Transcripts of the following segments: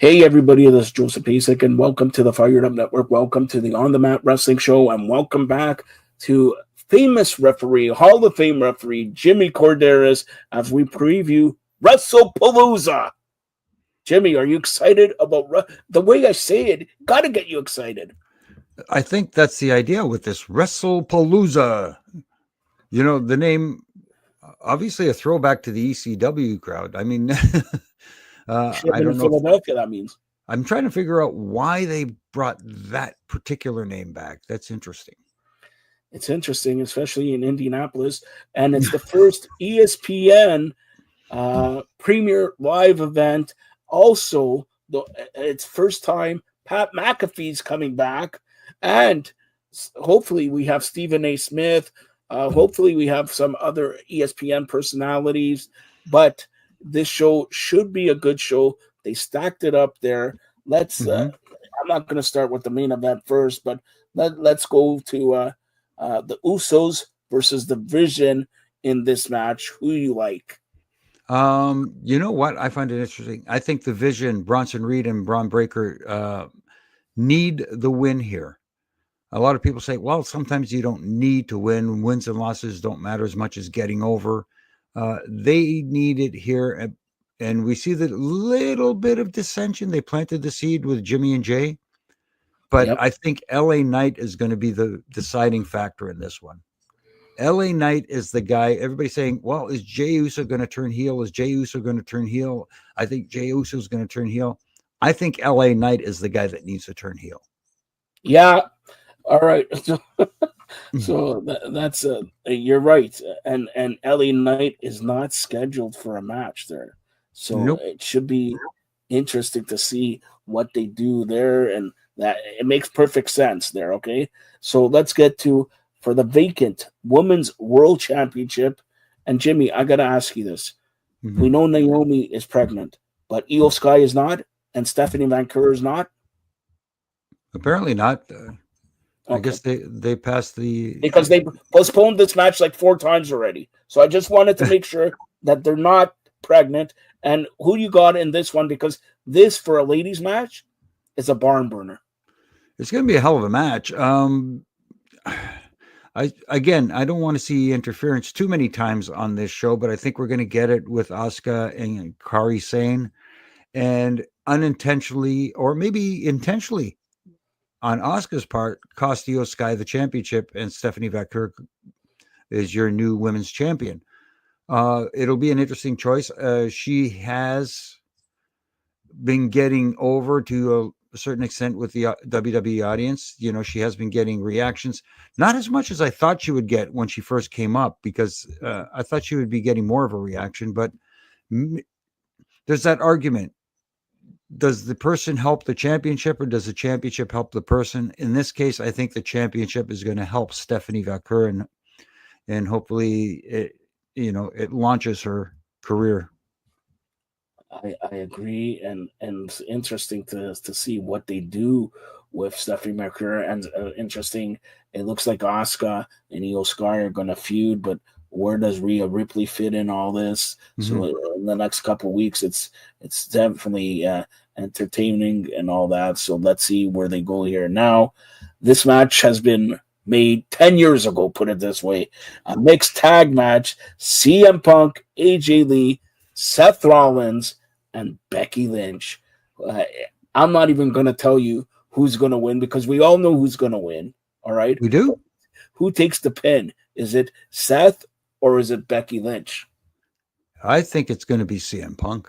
Hey everybody, this is Joseph Pasek, and welcome to the Fired Up Network. Welcome to the On the Mat Wrestling Show, and welcome back to famous referee, Hall of Fame referee Jimmy Korderas as we preview Wretlepalooza. Jimmy, are you excited about the way I say it? Got to get you excited. I think that's the idea with this Wretlepalooza. You know, the name, obviously a throwback to the ECW crowd. I mean, I In don't know. Philadelphia, that means. I'm trying to figure out why they brought that particular name back. That's interesting. It's interesting, especially in Indianapolis, and it's the first ESPN premier live event. Also, it's first time Pat McAfee's coming back, and hopefully we have Stephen A. Smith. Hopefully we have some other ESPN personalities, but this show should be a good show. They stacked it up there. Let's. I'm not going to start with the main event first, but let's go to the Usos versus the Vision in this match. Who you like? You know what? I find it interesting. I think the Vision, Bronson Reed and Braun Breaker, need the win here. A lot of people say, well, sometimes you don't need to win. Wins and losses don't matter as much as getting over. They need it here. And we see the little bit of dissension. They planted the seed with Jimmy and Jay. But Yep. I think LA Knight is going to be the deciding factor in this one. LA Knight is the guy. Everybody's saying, well, is Jey Uso going to turn heel? Is Jey Uso going to turn heel? I think Jey Uso is going to turn heel. I think LA Knight is the guy that needs to turn heel. Yeah. All right. So that's you're right. And LA Knight is not scheduled for a match there. So It should be interesting to see what they do there, and that it makes perfect sense there. Okay. So let's get to for the vacant Women's World Championship. And Jimmy, I gotta ask you this. We know Naomi is pregnant, but Io Sky is not, and Stephanie Vancouver is not? Apparently not. I guess they passed because they postponed this match like 4 times already. So I just wanted to make sure that they're not pregnant. And who you got in this one? Because this, for a ladies match, is a barn burner. It's going to be a hell of a match. I don't want to see interference too many times on this show, but I think we're going to get it with Asuka and Kairi Sane, and unintentionally, or maybe intentionally, on Asuka's part, cost Io Sky the championship, and Stephanie Vancouver is your new women's champion. It'll be an interesting choice. She has been getting over to a certain extent with the WWE audience. You know, she has been getting reactions, not as much as I thought she would get when she first came up, because I thought she would be getting more of a reaction. But there's that argument. Does the person help the championship, or does the championship help the person? In this case, I think the championship is going to help Stephanie Vancouver, and hopefully it launches her career. I agree, and it's interesting to see what they do with Stephanie Vancouver. And interesting, it looks like Asuka and Io Sky are going to feud, but where does Rhea Ripley fit in all this? So in the next couple of weeks, it's definitely entertaining and all that. So let's see where they go here. Now, this match has been made 10 years ago, put it this way. A mixed tag match, CM Punk, AJ Lee, Seth Rollins, and Becky Lynch. I'm not even going to tell you who's going to win, because we all know who's going to win. All right? We do? Who takes the pin? Is it Seth or is it Becky Lynch? I think it's going to be CM Punk.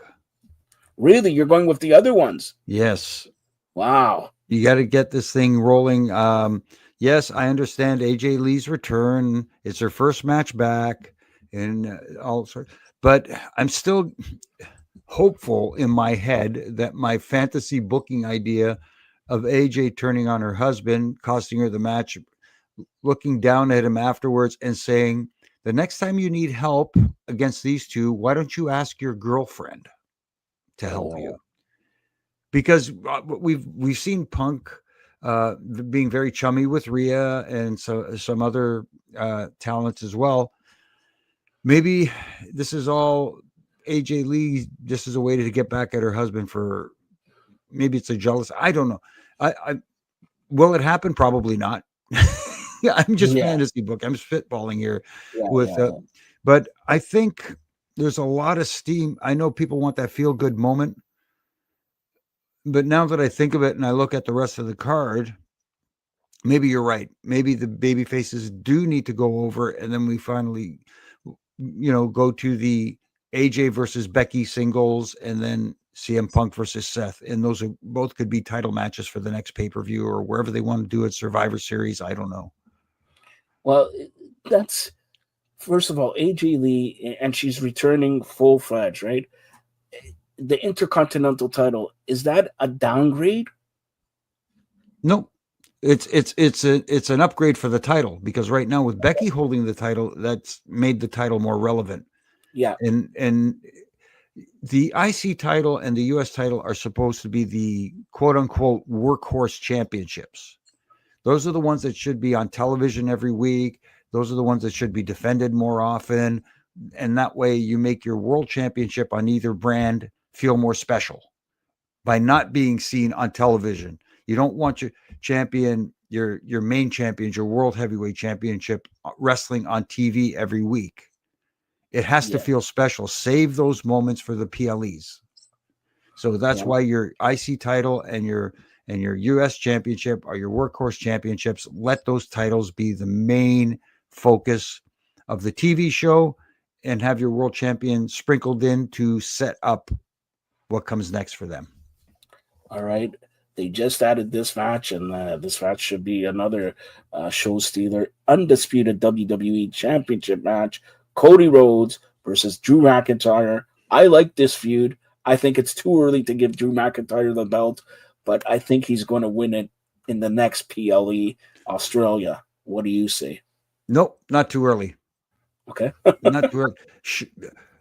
Really? You're going with the other ones? Yes. Wow. You got to get this thing rolling. Yes, I understand AJ Lee's return. It's her first match back and all sorts. But I'm still hopeful in my head that my fantasy booking idea of AJ turning on her husband, costing her the match, looking down at him afterwards and saying, the next time you need help against these two, why don't you ask your girlfriend to help you? Because we've seen Punk being very chummy with Rhea and so some other talents as well. Maybe this is all AJ Lee. This is a way to get back at her husband for maybe it's a jealous. I don't know. I will it happen? Probably not. I'm just Yeah, fantasy book. I'm spitballing here yeah, with, yeah, yeah. but I think there's a lot of steam. I know people want that feel good moment, but now that I think of it and I look at the rest of the card, maybe you're right. Maybe the baby faces do need to go over, and then we finally, go to the AJ versus Becky singles, and then CM Punk versus Seth, and those are both could be title matches for the next pay per view or wherever they want to do it. Survivor Series, I don't know. Well, that's first of all, AJ Lee, and she's returning full fledged, right? The Intercontinental title, is that a downgrade? No, it's an upgrade for the title because right now with Becky holding the title, that's made the title more relevant. Yeah, And the IC title and the US title are supposed to be the quote unquote workhorse championships. Those are the ones that should be on television every week. Those are the ones that should be defended more often. And that way you make your world championship on either brand feel more special by not being seen on television. You don't want your champion, your main champions, your world heavyweight championship wrestling on TV every week. It has to yeah, feel special. Save those moments for the PLEs. So that's yeah. why your IC title and your US championship are your workhorse championships. Let those titles be the main focus of the TV show and have your world champion sprinkled in to set up what comes next for them. All right. They just added this match, and this match should be another show stealer. Undisputed WWE Championship match. Cody Rhodes versus Drew McIntyre. I like this feud. I think it's too early to give Drew McIntyre the belt, but I think he's going to win it in the next PLE Australia. What do you say? Nope, not too early. Okay. Not too early.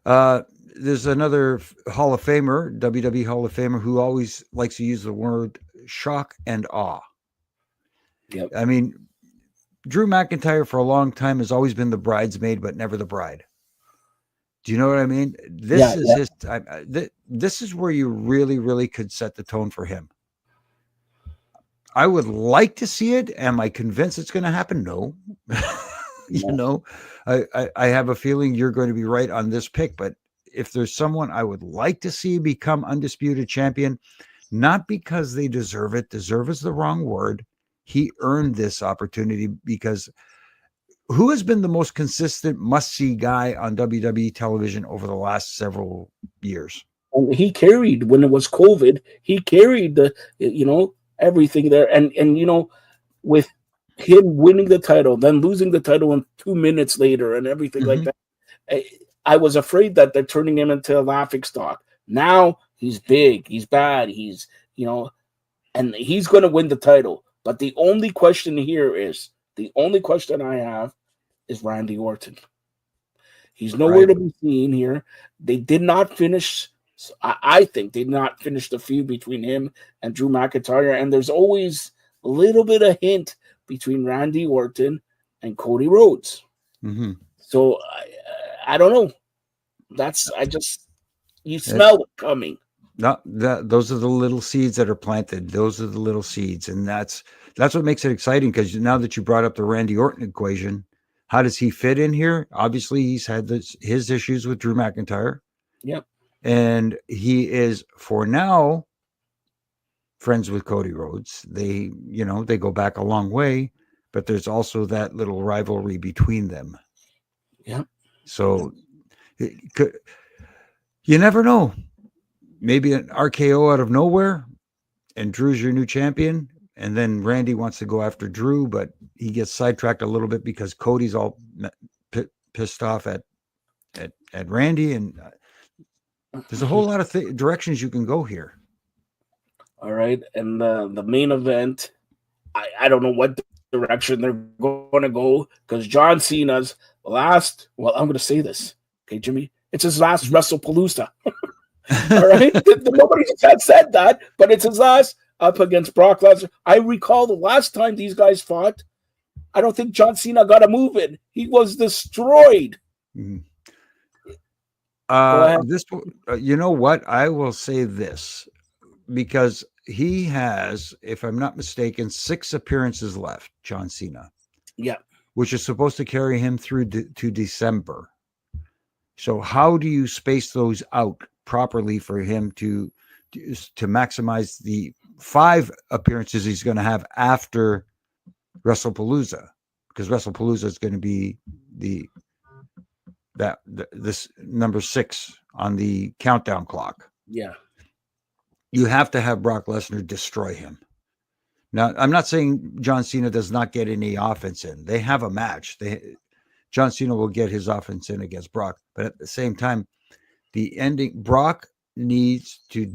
Uh, there's another Hall of Famer, WWE Hall of Famer, who always likes to use the word shock and awe. Yep. I mean, Drew McIntyre for a long time has always been the bridesmaid, but never the bride. Do you know what I mean? This Yeah. is Yeah. his. This is where you really, really could set the tone for him. I would like to see it. Am I convinced it's going to happen? No. you No. know, I have a feeling you're going to be right on this pick. But if there's someone I would like to see become undisputed champion, not because they deserve it. Deserve is the wrong word. He earned this opportunity because who has been the most consistent must-see guy on WWE television over the last several years? And he carried when it was COVID. He carried everything there, and with him winning the title, then losing the title in 2 minutes later, and everything like Mm-hmm. that. I was afraid that they're turning him into a laughing stock. Now he's big, he's bad, and he's going to win the title. But the only question I have is Randy Orton. He's nowhere Right. to be seen here. They did not finish. I think they did not finish the feud between him and Drew McIntyre. And there's always a little bit of hint between Randy Orton and Cody Rhodes. Mm-hmm. So I don't know. You smell it coming. No, those are the little seeds that are planted. Those are the little seeds, and that's what makes it exciting. Because now that you brought up the Randy Orton equation, how does he fit in here? Obviously, he's had his issues with Drew McIntyre, Yep. and he is for now friends with Cody Rhodes. They go back a long way, but there's also that little rivalry between them. Yep. So you never know. Maybe an RKO out of nowhere, and Drew's your new champion. And then Randy wants to go after Drew, but he gets sidetracked a little bit because Cody's all pissed off at Randy. And there's a whole lot of directions you can go here. All right. And the main event, I don't know what direction they're going to go because John Cena's last, well, I'm going to say this. Okay, Jimmy? It's his last Wrestlepalooza. All right. Nobody had said that, but it's his last up against Brock Lesnar. I recall the last time these guys fought, I don't think John Cena got a move in. He was destroyed. Mm-hmm. Go ahead. You know what? I will say this because he has, if I'm not mistaken, 6 appearances left, John Cena, Yeah. which is supposed to carry him through to December. So how do you space those out properly for him to maximize the 5 appearances he's going to have after Wrestlepalooza? Because Wrestlepalooza is going to be this number 6 on the countdown clock. Yeah. You have to have Brock Lesnar destroy him. Now, I'm not saying John Cena does not get any offense in. They have a match. John Cena will get his offense in against Brock, but at the same time, the ending, Brock needs to.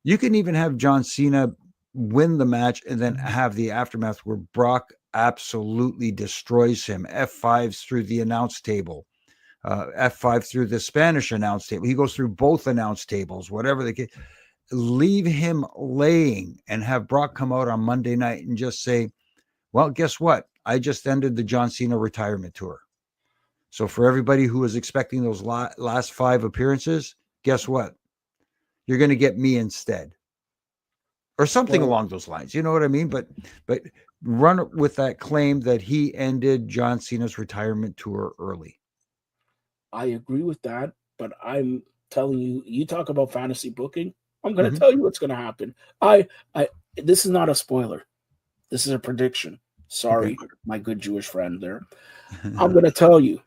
You can even have John Cena win the match and then have the aftermath where Brock absolutely destroys him. F5s through the announce table, F5 through the Spanish announce table. He goes through both announce tables, whatever they get. Leave him laying and have Brock come out on Monday night and just say, well, guess what? I just ended the John Cena retirement tour. So for everybody who was expecting those last 5 appearances, guess what? You're going to get me instead. Or something along those lines. You know what I mean? But run with that claim that he ended John Cena's retirement tour early. I agree with that, but I'm telling you, you talk about fantasy booking, I'm going to tell you what's going to happen. This is not a spoiler. This is a prediction. Sorry, my good Jewish friend there. I'm going to tell you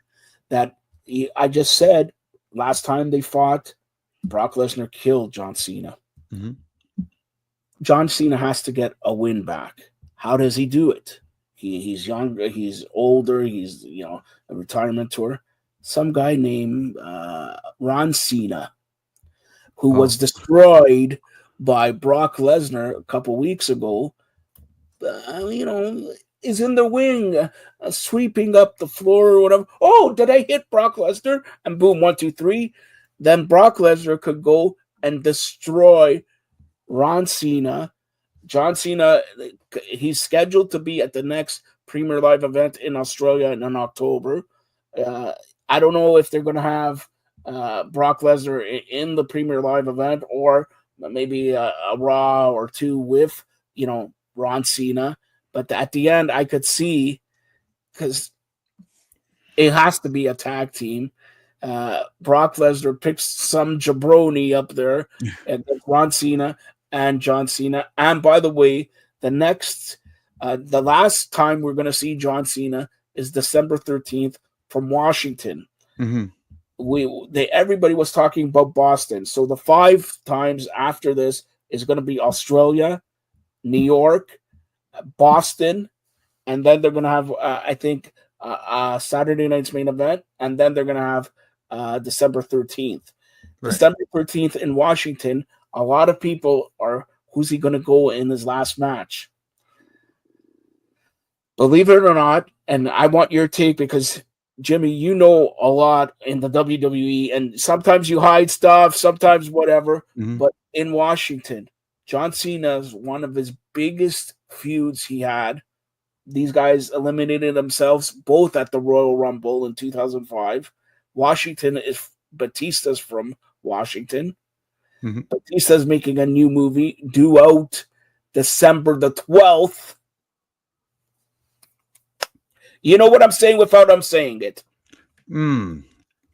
that I just said last time they fought, Brock Lesnar killed John Cena. Mm-hmm. John Cena has to get a win back. How does he do it? He's younger, he's older, he's a retirement tour. Some guy named Ron Cena, who was destroyed by Brock Lesnar a couple weeks ago, is in the wing, sweeping up the floor or whatever. Oh, did I hit Brock Lesnar? And boom, 1, 2, 3. Then Brock Lesnar could go and destroy Ron Cena. John Cena, he's scheduled to be at the next Premier Live event in Australia in October. I don't know if they're going to have Brock Lesnar in the Premier Live event or maybe a Raw or 2 with, Ron Cena. But at the end, I could see, because it has to be a tag team. Brock Lesnar picks some jabroni up there and Ron Cena and John Cena. And by the way, the last time we're going to see John Cena is December 13th from Washington. Mm-hmm. Everybody was talking about Boston. So the 5 times after this is going to be Australia, New York, Boston, and then they're going to have, I think, Saturday night's main event, and then they're going to have December 13th. Right. December 13th in Washington, a lot of people are, who's he going to go in his last match? Believe it or not, and I want your take because, Jimmy, you know a lot in the WWE, and sometimes you hide stuff, sometimes whatever, but in Washington, John Cena's one of his biggest feuds he had. These guys eliminated themselves both at the Royal Rumble in 2005. Washington is Batista's from Washington. Mm-hmm. Batista's making a new movie due out December the 12th. You know what I'm saying without I'm saying it.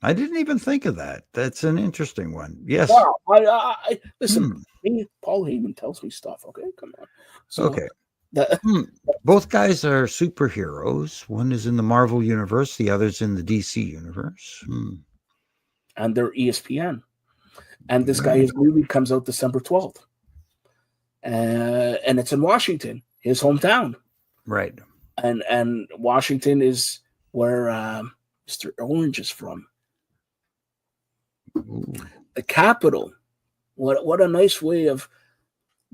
I didn't even think of that. That's an interesting one. Yes. Wow. I listen, Paul Heyman tells me stuff. Okay, come on. So, okay. Both guys are superheroes. One is in the Marvel universe, the other's in the DC universe. And they're ESPN. And this guy, his movie comes out December 12th. And it's in Washington, his hometown. Right. And Washington is where Mr. Orange is from. Ooh. The capital. What a nice way of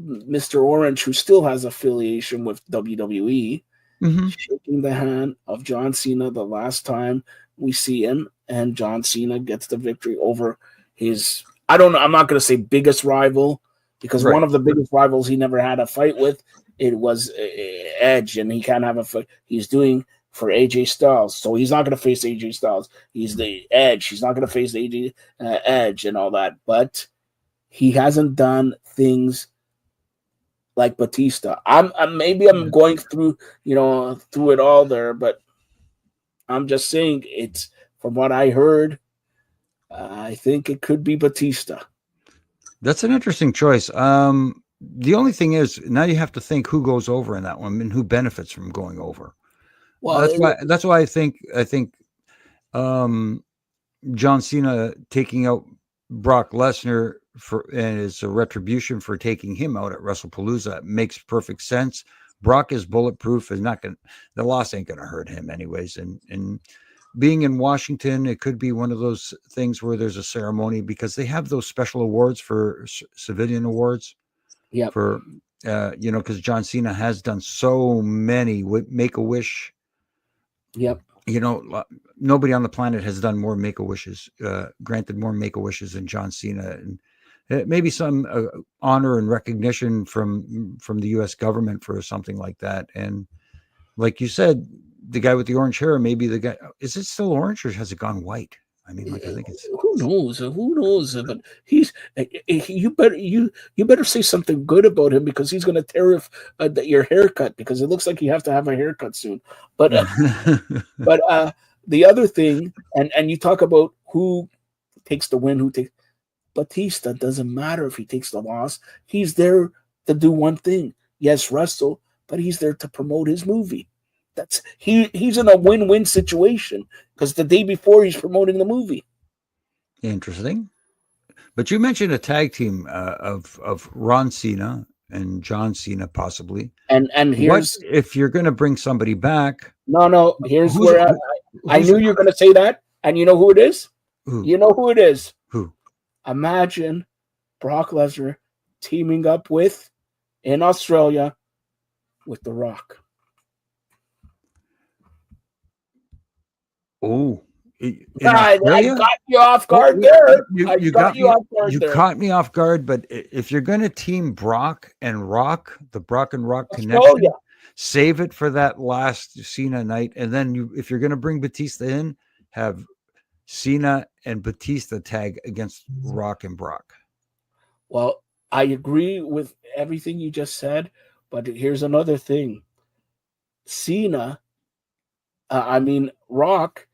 Mr. Orange, who still has affiliation with WWE, shaking the hand of John Cena the last time we see him, and John Cena gets the victory over his, I don't know, I'm not going to say biggest rival, because one of the biggest rivals he never had a fight with, it was Edge, and he can't have a fight. He's doing for AJ Styles, so he's not going to face AJ Styles. He's the Edge. He's not going to face Edge and all that, but he hasn't done things like Batista. Maybe I'm going through through it all there, but I'm just saying it's from what I heard. I think it could be Batista. That's an interesting choice. The only thing is now you have to think who goes over in that one and who benefits from going over. Well, That's why I think um, John Cena taking out Brock Lesnar for and is a retribution for taking him out at WrestlePalooza makes perfect sense. Brock is bulletproof. Is not going the loss ain't going to hurt him anyways. And being in Washington, it could be one of those things where there's a ceremony because they have those special awards for civilian awards yep, for because John Cena has done so many Make a Wish. yep. Nobody on the planet has done more Make a Wishes, granted more Make a Wishes than John Cena, and maybe some honor and recognition from the U.S. government for something like that. And like you said, the guy with the orange hair, maybe the guy is it still orange or has it gone white? I mean, like I think it's Who knows? Who knows? But he's you better say something good about him because he's going to tear your haircut because it looks like you have to have a haircut soon. But the other thing, and you talk about who takes the win, who takes Batista. Doesn't matter if he takes the loss. He's there to do one thing. Yes, wrestle, but he's there to promote his movie. He's in a win-win situation because the day before he's promoting the movie. interesting. But you mentioned a tag team of Ron Cena and John Cena, possibly. And What here's if you're going to bring somebody back? no. Here's Who's where I knew you were going to say that, and you know who it is. who? You know who it is. Who? Imagine Brock Lesnar teaming up with in Australia with The Rock. Oh, I got you off guard there. You got me. You caught me off guard. But if you're going to team Brock and Rock, the Brock and Rock connection, save it for that last Cena night. And then if you're going to bring Batista in, have Cena and Batista tag against Rock and Brock. Well, I agree with everything you just said, but here's another thing. Rock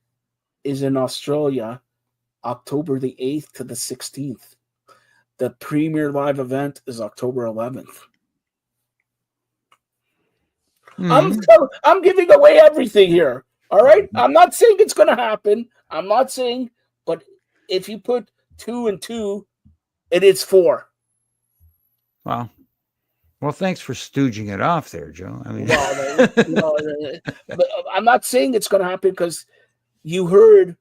is in Australia October the 8th to the 16th. The premier live event is October 11th. I'm giving away everything here. All right? I'm not saying it's going to happen. I'm not saying, but if you put 2 and 2, it is 4. Wow. Well, thanks for stooging it off there, Joe. I mean, but I'm not saying it's going to happen because you heard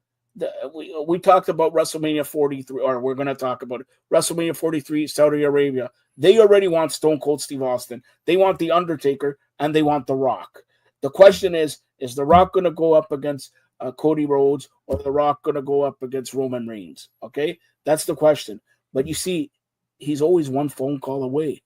we talked about WrestleMania 43, or we're going to talk about it. WrestleMania 43, Saudi Arabia. They already want Stone Cold Steve Austin. They want The Undertaker, and they want The Rock. The question is The Rock going to go up against Cody Rhodes, or The Rock going to go up against Roman Reigns? Okay, that's the question. But you see, he's always one phone call away.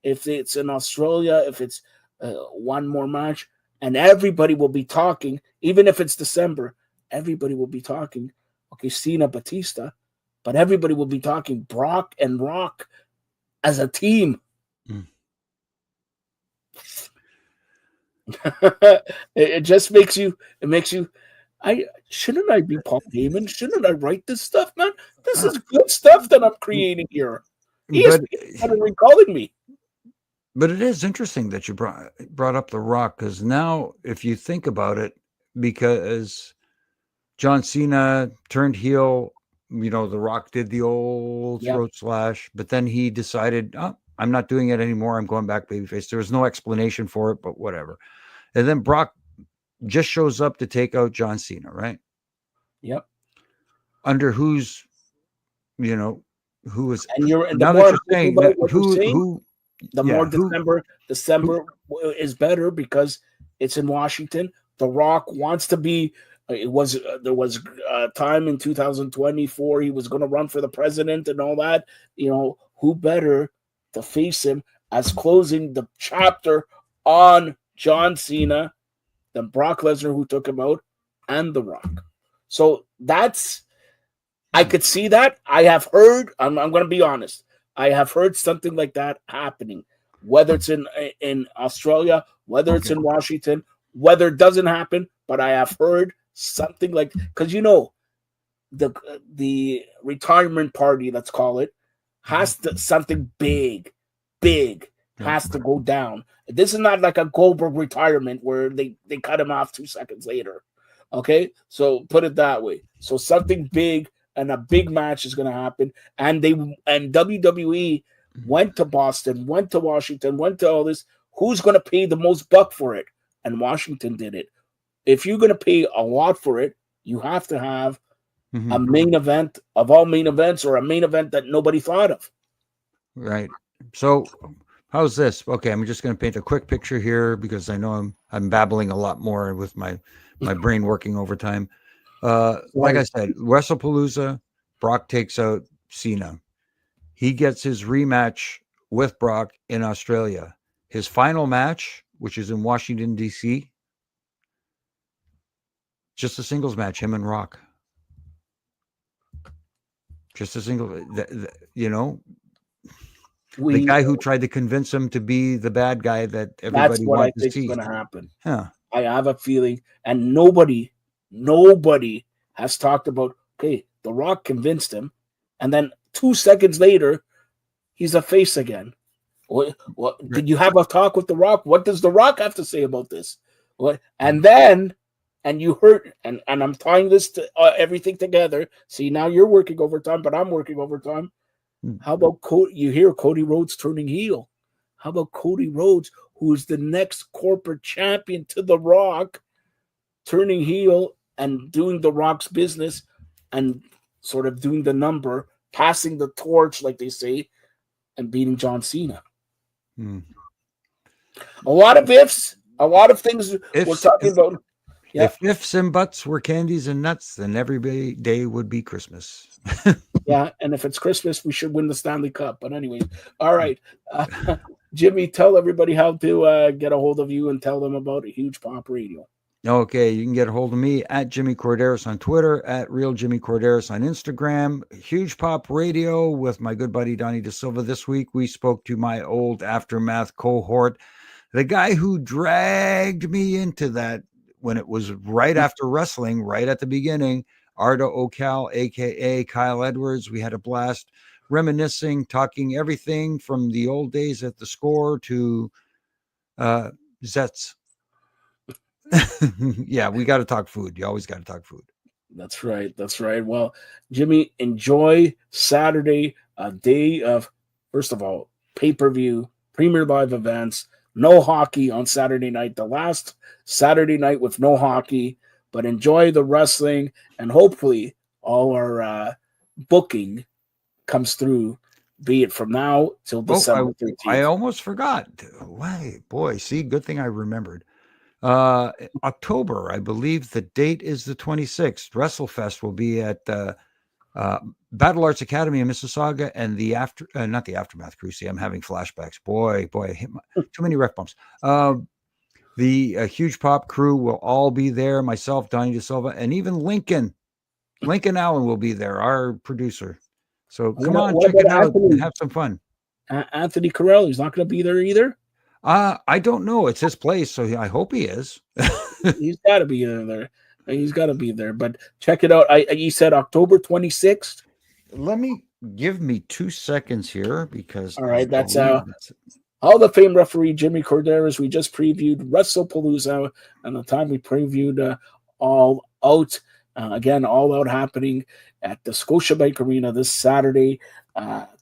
If it's in Australia, if it's one more match, and everybody will be talking, even if it's December, everybody will be talking, okay, Cena, Batista, but everybody will be talking Brock and Rock as a team. It just makes you, shouldn't I be Paul Heyman? Shouldn't I write this stuff, man? This is good stuff that I'm creating here. He's recalling me. But it is interesting that you brought up The Rock, because now, if you think about it, because John Cena turned heel, The Rock did the old throat slash, but then he decided, I'm not doing it anymore. I'm going back babyface. There was no explanation for it, but whatever. And then Brock just shows up to take out John Cena, right? Yep. Under who's, who is, and you're now that you're saying that, who the more December is better because it's in Washington. The Rock wants to be. There was a time in 2024 he was going to run for the president and all that. Who better to face him as closing the chapter on John Cena than Brock Lesnar, who took him out, and The Rock. So I could see that. I have heard. I'm going to be honest. I have heard something like that happening. whether it's in Australia, whether it's Okay. in Washington, whether it doesn't happen. But I have heard something like, because the retirement party, let's call it, has to something big Yeah. has to go down. This is not like a Goldberg retirement where they cut him off 2 seconds later. Okay, so put it that way. So something big and a big match is going to happen, and WWE went to Boston, went to Washington, went to all this. Who's going to pay the most buck for it? And Washington did it. If you're going to pay a lot for it, you have to have a main event of all main events, or a main event that nobody thought of. Right. So how's this? Okay, I'm just going to paint a quick picture here because I know I'm babbling a lot more with my brain working overtime. Like I said, WrestlePalooza, Brock takes out Cena. He gets his rematch with Brock in Australia. His final match, which is in Washington, D.C., just a singles match, him and Rock. Just a single, the guy who tried to convince him to be the bad guy that That's everybody what I wanted to think is see. going to happen. Huh. I have a feeling, and nobody has talked about, okay, The Rock convinced him, and then 2 seconds later, he's a face again. What did you have a talk with The Rock? What does The Rock have to say about this? What? And then, and you heard, and I'm tying this to everything together. See, now you're working overtime, but I'm working overtime. How about you hear Cody Rhodes turning heel? How about Cody Rhodes, who is the next corporate champion to The Rock, turning heel and doing The Rock's business and sort of doing the number, passing the torch, like they say, and beating John Cena? A lot of ifs, a lot of things we're talking about. Yeah. If ifs and buts were candies and nuts, then every day would be Christmas. Yeah, and if it's Christmas, we should win the Stanley Cup. But anyway, all right. Jimmy, tell everybody how to get a hold of you and tell them about a Huge Pop Radio. Okay, you can get a hold of me at Jimmy Korderas on Twitter, at Real Jimmy Korderas on Instagram. Huge Pop Radio with my good buddy Donnie De Silva. This week we spoke to my old Aftermath cohort, the guy who dragged me into that when it was right after wrestling, right at the beginning. Arda Ocal, a.k.a. Kyle Edwards. We had a blast reminiscing, talking everything from the old days at the Score to Zets. Yeah, we got to talk food. You always got to talk food. That's right. That's right. Well, Jimmy, enjoy Saturday, a day of, first of all, pay-per-view, premier live events, no hockey on Saturday night, the last Saturday night with no hockey, but enjoy the wrestling, and hopefully all our booking comes through, be it from now till December 13th. I almost forgot. Why, boy, see, good thing I remembered. October, I believe the date is the 26th. WrestleFest will be at Battle Arts Academy in Mississauga, and not the Aftermath Crew. See, I'm having flashbacks. Boy, too many ref bumps. The Huge Pop crew will all be there. Myself, Donnie De Silva, and even Lincoln Allen will be there, our producer. So come on, check it out and have some fun. Anthony Carell, he's not going to be there either? I don't know. It's his place, so I hope he is. He's got to be there. He's got to be there. But check it out. You said October 26th? Give me 2 seconds here because... All right, that's Hall of Fame referee Jimmy Korderas. We just previewed WrestlePalooza, and the time we previewed All Out. Again, All Out happening at the Scotiabank Arena this Saturday.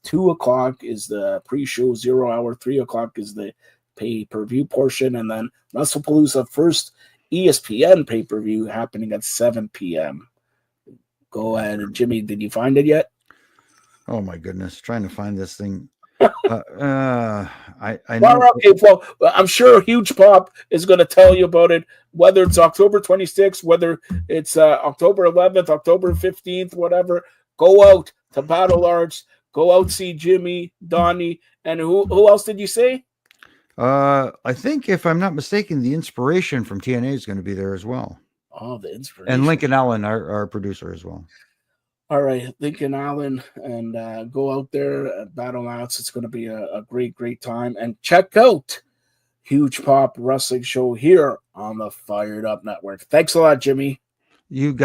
2 o'clock is the pre-show, 0 hour. 3 o'clock is the pay-per-view portion, and then WrestlePalooza first ESPN pay-per-view happening at 7 p.m. Go ahead. And Jimmy, did you find it yet? Oh, my goodness. Trying to find this thing. I know. Okay, well, I'm sure Huge Pop is going to tell you about it, whether it's October 26th, whether it's October 11th, October 15th, whatever. Go out to Battle Arts. Go out, see Jimmy, Donnie, and who else did you say? I think, if I'm not mistaken, the Inspiration from TNA is going to be there as well. Oh, the Inspiration. And Lincoln Allen, our producer, as well. All right, Lincoln Allen, and go out there and battle outs. It's going to be a great, great time. And check out Huge Pop Wrestling Show here on the Fired Up Network. Thanks a lot, Jimmy. You guys